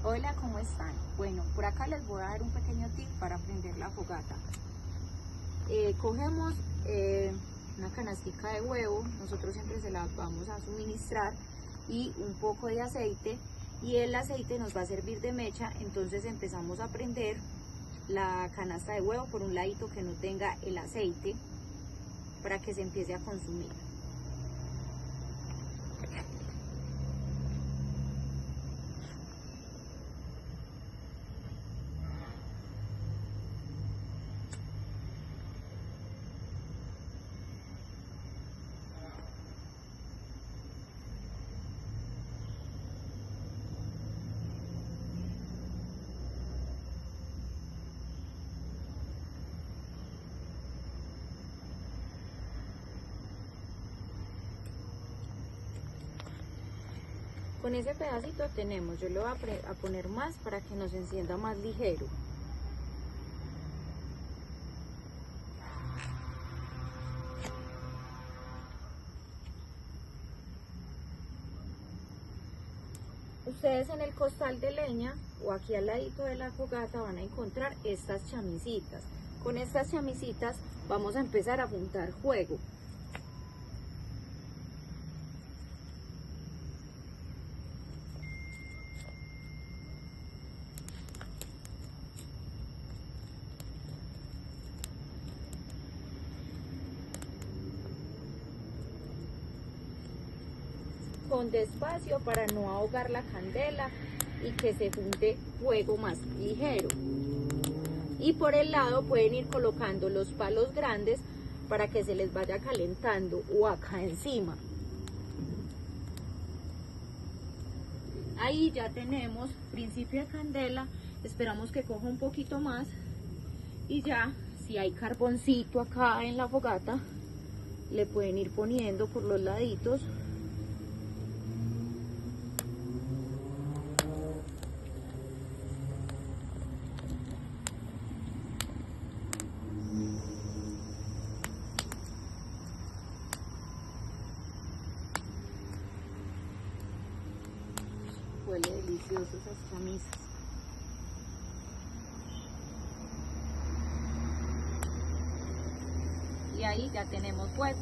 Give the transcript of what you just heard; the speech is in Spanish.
Hola, ¿cómo están? Bueno, por acá les voy a dar un pequeño tip para prender la fogata. Cogemos una canastica de huevo, nosotros siempre se la vamos a suministrar, y un poco de aceite, y el aceite nos va a servir de mecha. Entonces empezamos a prender la canasta de huevo por un ladito que no tenga el aceite para que se empiece a consumir. Con ese pedacito tenemos, yo le voy a poner más para que nos encienda más ligero. Ustedes en el costal de leña o aquí al ladito de la fogata van a encontrar estas chamisitas. Con estas chamisitas vamos a empezar a juntar fuego. Con despacio para no ahogar la candela y que se junte fuego más ligero. Y por el lado pueden ir colocando los palos grandes para que se les vaya calentando, o acá encima. Ahí ya tenemos principio de candela, esperamos que coja un poquito más, y ya si hay carboncito acá en la fogata le pueden ir poniendo por los laditos. Huele delicioso esas chamisas. Y ahí ya tenemos fuego.